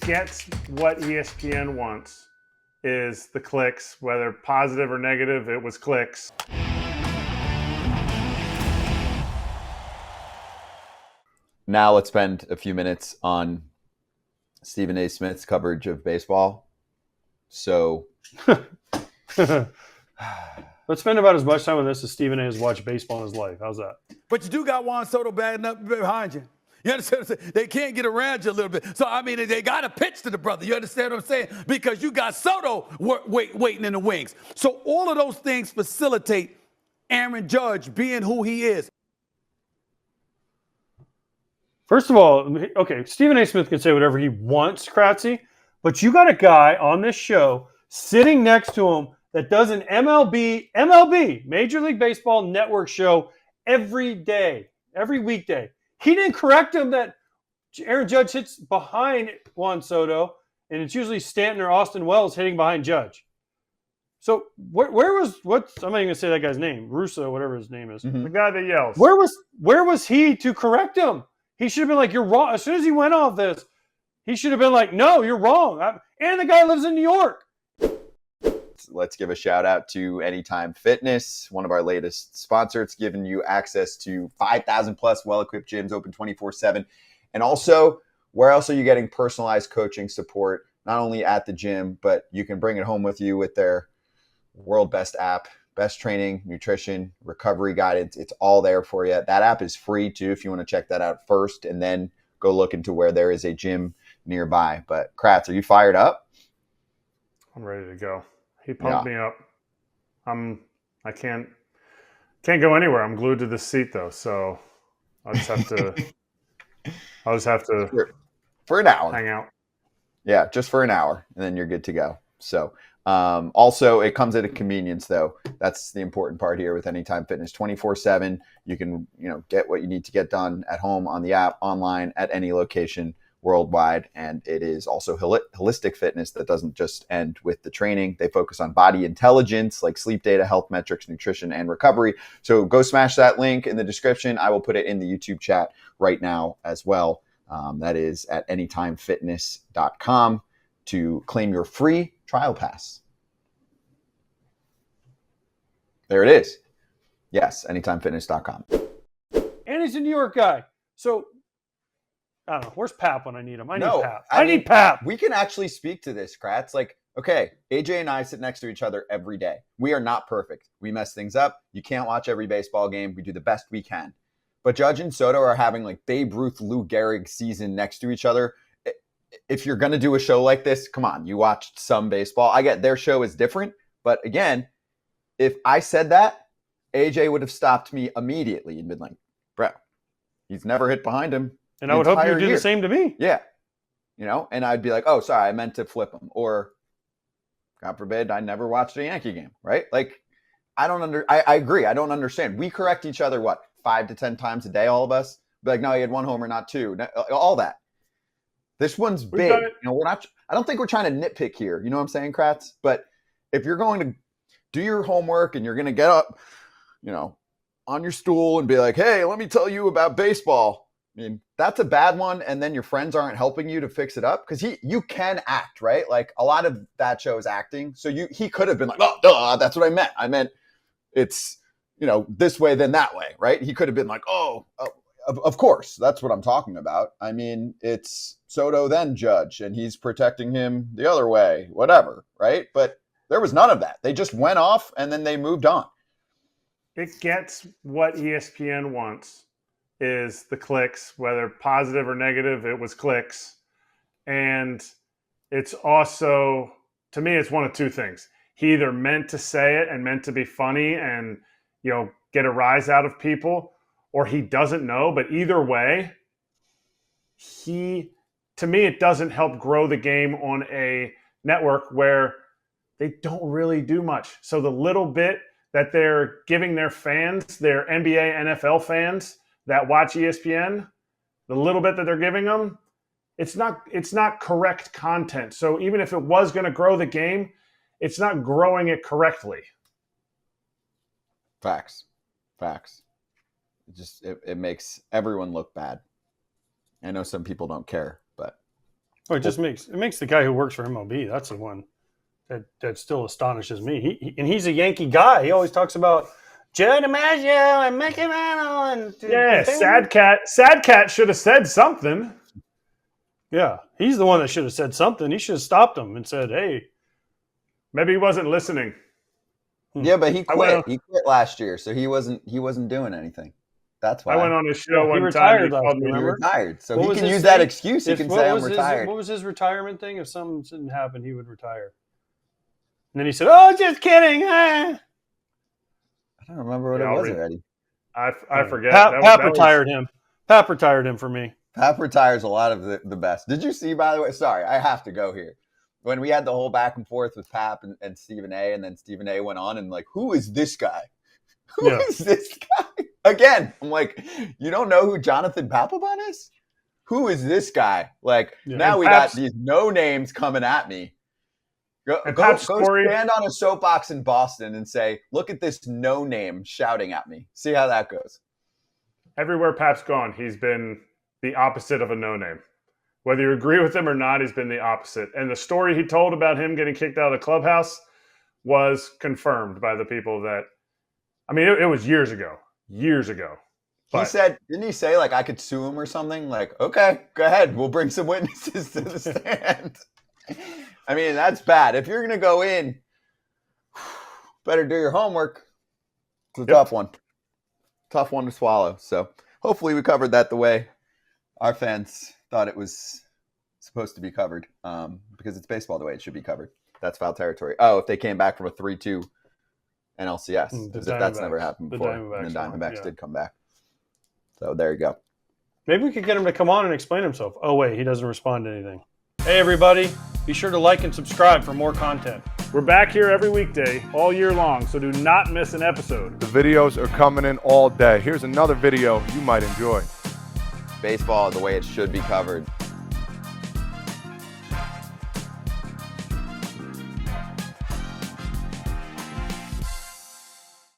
gets what ESPN wants is the clicks, whether positive or negative, it was clicks. Now let's spend a few minutes on Stephen A. Smith's coverage of baseball. So let's spend about as much time on this as Stephen A. has watched baseball in his life. How's that? But you do got Juan Soto batting up behind you. You understand what I'm saying? They can't get around you a little bit. So, I mean, they got to pitch to the brother. You understand what I'm saying? Because you got Soto waiting in the wings. So all of those things facilitate Aaron Judge being who he is. First of all, okay, Stephen A. Smith can say whatever he wants, Kratzy, but you got a guy on this show sitting next to him that does an MLB, Major League Baseball Network show every day, every weekday. He didn't correct him that Aaron Judge hits behind Juan Soto, and it's usually Stanton or Austin Wells hitting behind Judge. So where was I'm not even gonna say that guy's name, Russo, whatever his name is, The guy that yells. Where was he to correct him? He should have been like, "You're wrong." As soon as he went off this, he should have been like, "No, you're wrong." And the guy lives in New York. let's give a shout out to Anytime Fitness, one of our latest sponsors. It's giving you access to 5,000 plus well-equipped gyms open 24/7. And also, where else are you getting personalized coaching support, not only at the gym, but you can bring it home with you with their world best app, best training, nutrition, recovery guidance. It's all there for you. That app is free too if you want to check that out first, and then go look into where there is a gym nearby. But Kratz, are you fired up? I'm ready to go. He pumped me up. I can't go anywhere. I'm glued to this seat though, so I'll just have to for an hour hang out. Yeah, just for an hour, and then you're good to go. So also, it comes at a convenience, though. That's the important part here with Anytime Fitness. 24/7, you can get what you need to get done at home, on the app, online, at any location worldwide. And it is also holistic fitness that doesn't just end with the training. They focus on body intelligence, like sleep data, health metrics, nutrition, and recovery. So go smash that link in the description. I will put it in the YouTube chat right now as well. That is at anytimefitness.com to claim your free trial pass. There it is. Yes, anytimefitness.com. And he's a New York guy. So, I don't know. Where's Pap when I need him? I need Pap. Pap. We can actually speak to this, Kratz. Like, okay, AJ and I sit next to each other every day. We are not perfect. We mess things up. You can't watch every baseball game. We do the best we can. But Judge and Soto are having like Babe Ruth, Lou Gehrig season next to each other. If you're going to do a show like this, come on, you watched some baseball. I get their show is different. But again, if I said that, AJ would have stopped me immediately and been like, bro, he's never hit behind him. And I would hope you do the same to me. Yeah. And I'd be like, oh, sorry, I meant to flip him. Or, God forbid, I never watched a Yankee game, right? Like, I agree. I don't understand. We correct each other, 5 to 10 times a day, all of us? Be like, no, he had one homer, not two. All that. This one's big. I don't think we're trying to nitpick here. You know what I'm saying, Kratz? But if you're going to do your homework and you're going to get up, on your stool and be like, hey, let me tell you about baseball. I mean, that's a bad one. And then your friends aren't helping you to fix it up, because you can act, right? Like, a lot of that show is acting. So he could have been like, oh, duh, that's what I meant. I meant it's, this way, then that way, right? He could have been like, oh, of course, that's what I'm talking about. I mean, it's Soto then Judge, and he's protecting him the other way, whatever, right? But there was none of that. They just went off and then they moved on. It gets what ESPN wants is the clicks, whether positive or negative, it was clicks. And it's also, to me, it's one of two things. He either meant to say it and meant to be funny and, get a rise out of people, or he doesn't know. But either way, to me, it doesn't help grow the game on a network where they don't really do much. So the little bit that they're giving their fans, their NBA, NFL fans that watch ESPN, the little bit that they're giving them, it's not correct content. So even if it was going to grow the game, it's not growing it correctly. Facts. It makes everyone look bad. I know some people don't care, but Oh, it just makes the guy who works for MLB. That's the one that still astonishes me. And he's a Yankee guy. He always talks about Joe DiMaggio and Mickey Mantle and Yeah, Sad Cat should have said something. Yeah, he's the one that should have said something. He should have stopped him and said, "Hey." Maybe he wasn't listening. Yeah, but he I went quit. He quit last year, so he wasn't doing anything. That's why I went on his show He one retired time. last He year, he remember? retired. So What he was can his use that thing? excuse. He can What say I'm was his- retired. What was his retirement thing? If something didn't happen, he would retire. And then he said, "Oh, just kidding." I don't remember what Yeah, it I'll was read- already. I forget. Pap That was- retired him. Pap retired him for me. Pap retires a lot of the best. Did you see, by the way? Sorry, I have to go here. When we had the whole back and forth with Pap and Stephen A, and then Stephen A went on and like, who is this guy? Who is this guy? Again, I'm like, you don't know who Jonathan Papelbon is? Who is this guy? Like, now And we Pap's- got these no names coming at me. Go Pap's story- stand on a soapbox in Boston and say, look at this no name shouting at me. See how that goes. Everywhere Pap's gone, he's been the opposite of a no-name. Whether you agree with him or not, he's been the opposite. And the story he told about him getting kicked out of the clubhouse was confirmed by the people that, I mean, it was years ago. He said, didn't he say like I could sue him or something? Like, okay, go ahead. We'll bring some witnesses to the stand. I mean, that's bad. If you're going to go in, better do your homework. It's a tough one. Tough one to swallow. So hopefully we covered that the way our fans thought it was supposed to be covered, because it's baseball the way it should be covered. That's foul territory. Oh, if they came back from a 3-2 NLCS, as if that's never happened before. And the Diamondbacks did come back. So there you go. Maybe we could get him to come on and explain himself. Oh, wait, he doesn't respond to anything. Hey, everybody. Be sure to like and subscribe for more content. We're back here every weekday, all year long, so do not miss an episode. The videos are coming in all day. Here's another video you might enjoy. Baseball the way it should be covered.